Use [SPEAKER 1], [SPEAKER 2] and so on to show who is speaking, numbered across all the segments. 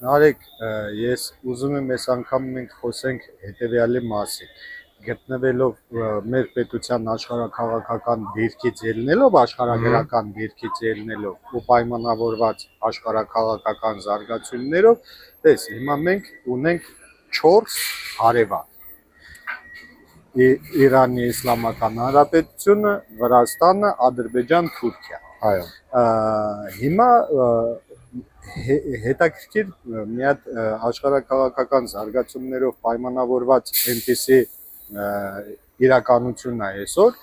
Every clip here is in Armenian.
[SPEAKER 1] Նարեկ, ես ուզում եմ այս անգամ մենք խոսենք հետևյալի մասին։ Գտնվելով մեր պետության աշխարհաքաղաքական դիրքից ելնելով, աշխարհագրական դիրքից ելնելով ու պայմանավորված աշխարհաքաղաքական զարգացումներով, տես, հիմա մենք ունենք 4 հարևան. Իրանի Իսլամական Հանրապետությունը, Վրաստանը, Ադրբեջան, Թուրքիա։
[SPEAKER 2] Այո։
[SPEAKER 1] Հիմա հետաքրքիր մի հատ աշխարհաքաղաքական զարգացումներով պայմանավորված այնպիսի իրականություն է այսօր,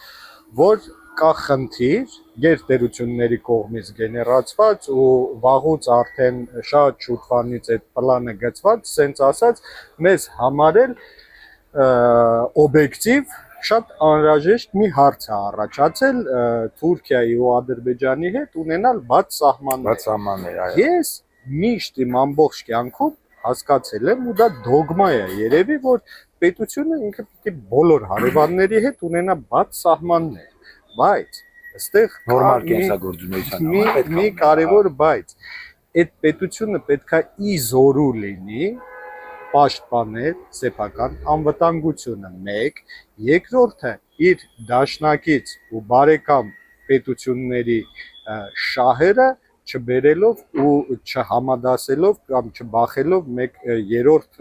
[SPEAKER 1] որ կա խնդիր գերտերությունների կողմից գեներացված ու վաղուց արդեն շատ շուտվանից այդ պլանը գծված, սենց ասած, մեզ համարել օբյեկտիվ շատ անհրաժեշտ մի հարց է առաջացել Թուրքիայի ու Ադրբեջանի հետ ունենալ բաց սահմաններ։ Ես միշտ իմ ամբողջ կյանքում հասկացել եմ ու դա դոգմա է երևի, որ պետությունը ինքը պիտի բոլոր հարևանների հետ ունենա բաց սահմաններ, բայց այստեղ
[SPEAKER 2] նորմալ կենսագործունեության
[SPEAKER 1] համար մի կարևոր բայց այդ պետությունը պետքա ի զորու լինի պաշտպանել սեփական անվտանգությունը մեկ, երկրորդը իր դաշնակից ու բարեկամ պետությունների շահերը չբերելով ու չհամադասելով կամ չբախելով մեկ երրորդ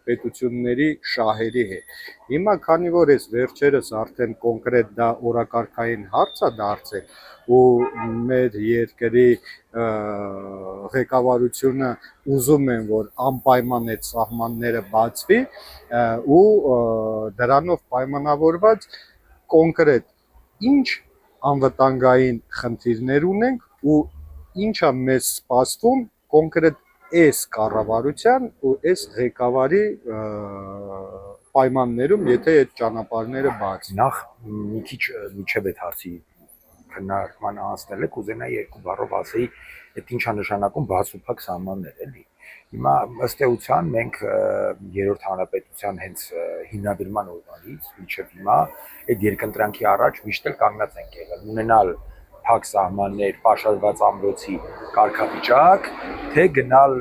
[SPEAKER 1] պետությունների շահերի հետ։ Հիմա քանի որ ես վերջերս արդեն կոնկրետ դա օրակարգային հարց է դարձել ու մեր երկրի ղեկավարությունը ուզում են, որ անպայման այդ սահմանները բացվի ու դրանով պայմանավորված կոնկրետ ինչ անվտանգային խնդիրներ ունենք ու ինչա մեզ սպասվում կոնկրետ այս կառավարության ու այս ղեկավարի պայմաններում, եթե այդ ճանապարհները բացվի։
[SPEAKER 2] Նախ մի քիչ միջև այդ հարցի քննարկման անցնել եք, ուզենայի երկու բառով ասեի, այդ ինչա նշանակում բաց ու փակ սահմաններ, էլի։ Հիմա ըստ էության մենք երրորդ հանրապետության հենց հիմնադրման օրվանից մինչև հիմա այդ երկընտրանքի առաջ միշտ էլ կանգնած ենք եղել, ունենալ փակ սահմաններ, պաշարված ամրոցի կարգավիճակ, թե գնալ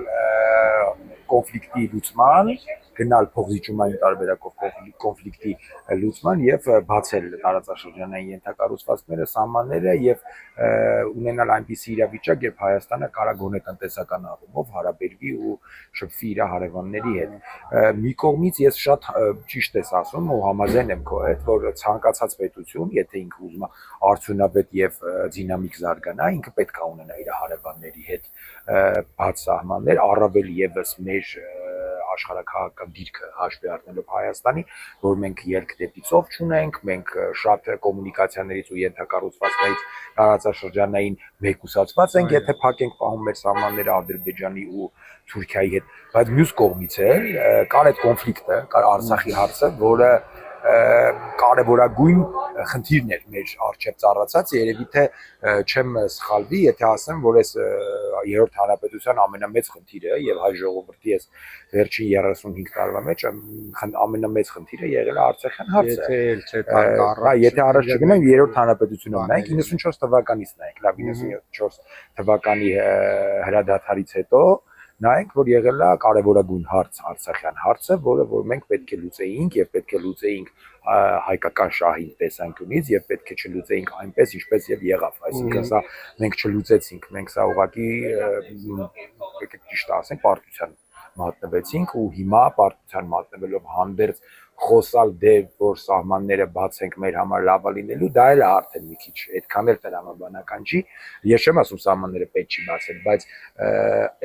[SPEAKER 2] կոնֆլիկտի լուծման, գնալ փոխզիջումային տարբերակով կոնֆլիկտի լուծման եւ բացել տարածաշրջանային ենթակառուցվածքները, սահմանները եւ ունենալ այնպիսի իրավիճակ, երբ Հայաստանը կարա գոնե տնտեսական առումով հարաբերվի ու շփվի իր հարևանների հետ։ Մի կողմից ես շատ ճիշտ ես ասում ու համաձայն եմ քո հետ, որ ցանկացած պետություն, եթե ինքը ուզում է արդյունավետ եւ դինամիկ զարգանա, ինքը պետք է ունենա իր հարևանների հետ բաց սահմաններ, առավել եւս մեր աշխարհաքաղաքական դիրքը հաշվի առնելով Հայաստանի, որ մենք ելք դեպի ծով չունենք, մենք շատ կոմունիկացիաներից ու ենթակառուցվածքներից տարածաշրջանային մեկուսացված ենք, եթե փակենք պահում մեր սահմանները Ադրբեջանի ու Թուրքիայի հետ, բայց մյուս կողմից էլ կար այդ կոնֆլիկտը, կար Արցախի հարցը, որը կարևորագույն խնդիրն էր մեր առջև ծառացած, երևի թե չեմ սխալվի, եթե ասեմ, որ այս երրորդ հանրապետության ամենամեծ խնդիրը եւ հայ ժողովրդի այս վերջին 35 տարվա մեջ ամենամեծ խնդիրը եղել է Արցախյան հարցը։ Եթե առաջ չգնանք երրորդ հանրապետությունը նայենք 94 թվականից նայենք, լավ 94 թվականի հրադադարից հետո նայենք, որ եղել է կարևորագույն հարց Արցախյան հարցը, որը որ մենք պետք է լուծեինք եւ պետք է լուծեինք հայկական շահի տեսանկյունից եւ պետք է չլուծեինք այնպես, ինչպես եւ եղավ, այսինքն սա մենք չլուծեցինք, մենք սա ուղղակի ճիշտ ասենք պարտության մատնվեցինք ու հիմա պարտության մատնվելով հանդերձ խոսալ դեպ որ սահմանները բացենք մեր համար լավա լինելու, դա էլ է արդեն մի քիչ այդքան էլ տրամաբանական չի, ես չեմ ասում սահմանները պետք չի բացել, բայց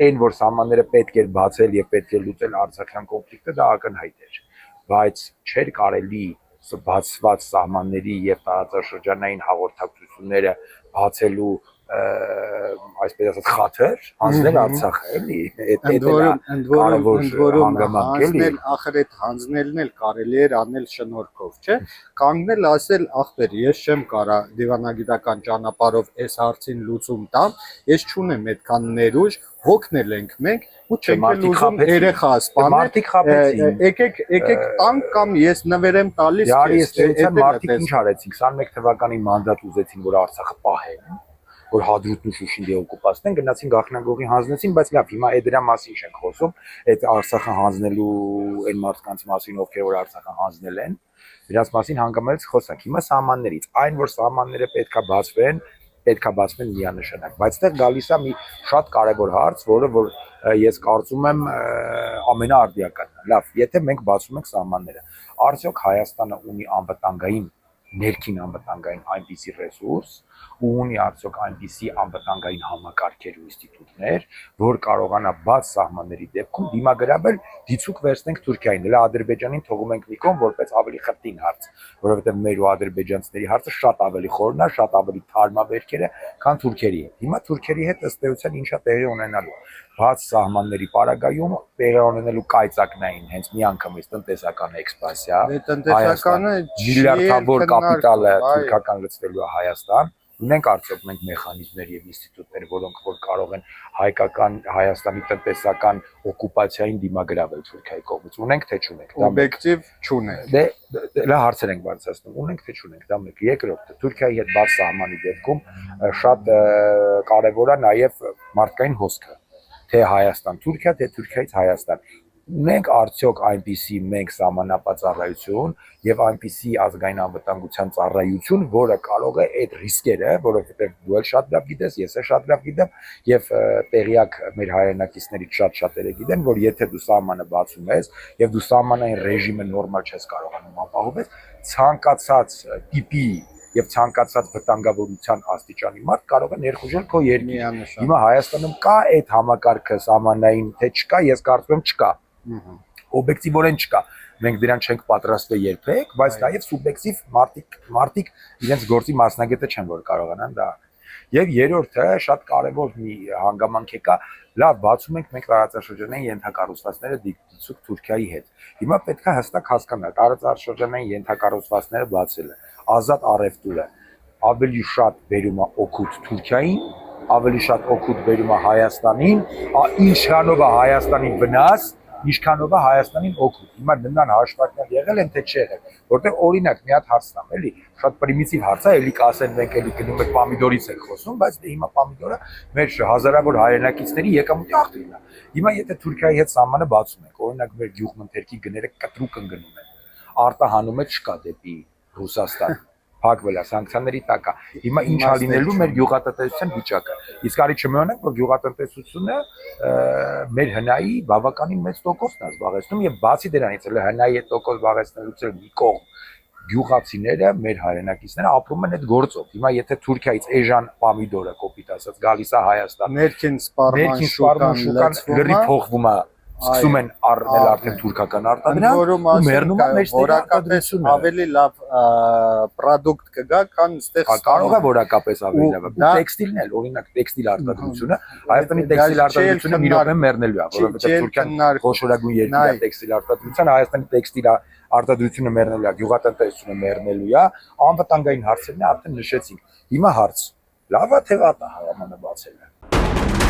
[SPEAKER 2] այն որ սահմանները պետք էր բացել եւ պետք է լուծել Արցախյան կոնֆլիկտը դա ակնհայտ էր, բայց չէր կարելի բացված սահմանների եւ տարածաշրջանային հաղորդակցությունները բացելու այսպես ասած խաթր հանձնել Արցախը էլի
[SPEAKER 1] ընդ որում հանձնել ախր այդ հանձնելն էլ կարելի էր անել շնորհքով չէ կանգնել ասել ախպեր ես չեմ կարա դիվանագիտական ճանապարհով այս հարցին լուծում տամ ես չունեմ այդքան ներուժ հոգնել ենք մենք ու չենք ուզում երեխա սպանել եկեք տանք կամ ես նվեր եմ տալիս
[SPEAKER 2] մարդիկ ինչ արեցին 21 թվականին մանդատ ուզեցին որ Արցախը պահեն որ Հադրութն ու Շուշին դեօկուպացնեն, գնացին Գախնագողի հանձնեցին, բայց լավ, հիմա այդ դրա մասին չենք խոսում, այդ Արցախը հանձնելու այն մարդկանց մասին, ովքեր որ Արցախը հանձնել են, դրանց մասին հանգամանից խոսանք։ Հիմա սահմաններից, այն որ սահմանները պետքա բացվեն միանշանակ, բայց այդտեղ գալիս է մի շատ կարևոր հարց, որը որ ես կարծում եմ ամենաարդիականն է։ Լավ, եթե մենք բացում ենք սահմանները, արդյոք Հայաստանը ունի անվտանգային ներքին անվտանգային այնպիսի ռեսուրս ու ունի արդյոք այնպիսի անվտանգային համակարգեր ու ինստիտուտներ, որ կարողանա բաց սահմանների դեպքում դիմագրավել դիցուք վերցնենք Թուրքիային, դրա Ադրբեջանին թողում ենք մի կողմ որպես ավելի խտին հարց, որովհետև մեր ու ադրբեջանցիների հարցը շատ ավելի խորն է, շատ ավելի թարմաբերքեր է, քան թուրքերի հետ։ Հիմա թուրքերի հետ ըստ էության ինչա տեղի ունենալու։ Բաց սահմանների պարագայում տեղի ունենալու կայծակնային հենց միանգամից տնտեսական էքսպանսիա,
[SPEAKER 1] տնտեսականը
[SPEAKER 2] միլիարդավոր կապիտալը թուրքական լցվելու է Հայաստան, ունենք արդյոք մենք մեխանիզմներ եւ ինստիտուտներ, որոնք որ կարող են հայկական Հայաստանի տնտեսական օկուպացիային դիմագրավել Թուրքիայի կողմից, ունենք թե չունենք, դա
[SPEAKER 1] օբյեկտիվ չունենք։
[SPEAKER 2] Դե հարցեր ենք բարձրացնում, ունենք թե չունենք, դա մեկ։ Երկրորդը, Թուրքիայի հետ բաց սահմանի դեպքում շատ կարևոր է նաեւ մարդկային հոսքը, թե Հայաստան-Թուրքիա, թե Թուրքիայից Հայաստան։ Ունենք արդյոք այնպիսի մենք սահմանապատ ծառայություն եւ այնպիսի ազգային անվտանգության ծառայություն, որը կարող է այդ ռիսկերը, որովհետեւ դու էլ շատ լավ գիտես, ես էլ շատ լավ գիտեմ եւ տեղյակ մեր հայրենակիցներից շատ-շատերը գիտեն, որ եթե դու սահմանը բացում ես եւ դու սահմանային ռեժիմը նորմալ չես կարողանում ապահովել, ցանկացած տիպի եւ ցանկացած վտանգավորության աստիճանի մարդ կարող է ներխուժել քո երկրին։ Հիմա Հայաստանում կա այդ համակարգը սահմանային, թե չկա, ես կարծում եմ չկա։ Օբյեկտիվորեն չկա։ Մենք դրան չենք պատրաստվել երբեք, բայց նաև սուբյեկտիվ մարդիկ իրենց գործի մասնագետը չեն, որ կարողանան դա։ Եվ երրորդը շատ կարևոր մի հանգամանք է կա, լավ, բացում ենք մենք տարածաշրջանային ենթակառուցվածքները դիցուք Թուրքիայի հետ։ Հիմա պետք է հստակ հասկանալ, տարածաշրջանային ենթակառուցվածքները բացելը, ազատ առևտուրը ավելի շատ բերում է օգուտ Թուրքիային, ավելի շատ օգուտ բերում է Հայաստանին, ինչքանով է Հայաստանին վնաս, ինչքանով է Հայաստանին օգուտ։ Հիմա նման հաշվարկներ եղել են թե չեղել, որտեղ օրինակ մի հատ հարց տամ, էլի, շատ պրիմիտիվ հարց է, էլի կասեն մենք էլի գնում ենք պամիդորից ենք խոսում, բայց դե հիմա պամիդորը մեր հազարավոր հայրենակիցների եկամուտի աղբյուրն է։ Հիմա եթե Թուրքիայի հետ սահմանը բացում ենք, օրինակ մեր գյուղմթերքի գները կտրուկ ընկնում են, արտահանումը չկա դեպի Ռուսաստան, փակվել է սանկցիաների տակ է։ Հիմա ինչ է լինելու մեր գյուղատնտեսության վիճակը։ Իսկ արի չմոռանանք, որ գյուղատնտեսությունը մեր հնայի բավականին մեծ տոկոսն է զբաղեցնում եւ բացի դրանից էլ հնայի տոկոս զբաղեցնելուց էլ մի կողմ գյուղացիները, մեր հայրենակիցները ապրում են այդ գործով։ Հիմա եթե Թուրքիայից էժան պամիդորը կոպիտ ասած գալիս է Հայաստան,
[SPEAKER 1] ներքին սպառման շուկան
[SPEAKER 2] լրի փոխվում է, սկսում են առնել արդեն թուրքական արտադրանք, ու մեռնում է մեր արտադրությունը։
[SPEAKER 1] Ավելի լավ պրոդուկտ կգա, քան այստեղ
[SPEAKER 2] կարող է որակապես ավելի լավ։ Ու տեքստիլն էլ, օրինակ տեքստիլ արտադրությունը, Հայաստանի տեքստիլ արտադրությունը մի րոպե մեռնելու է, որովհետև Թուրքիան խոշորագույն երկիր է տեքստիլ արտադրության, Հայաստանի տեքստիլ արտադրությունը մեռնելու է, գյուղատնտեսությունը մեռնելու է, անվտանգային հարցերն արդեն նշեցինք։ Հիմա հարց. լավ է թե վատ է սահմանը բացելը։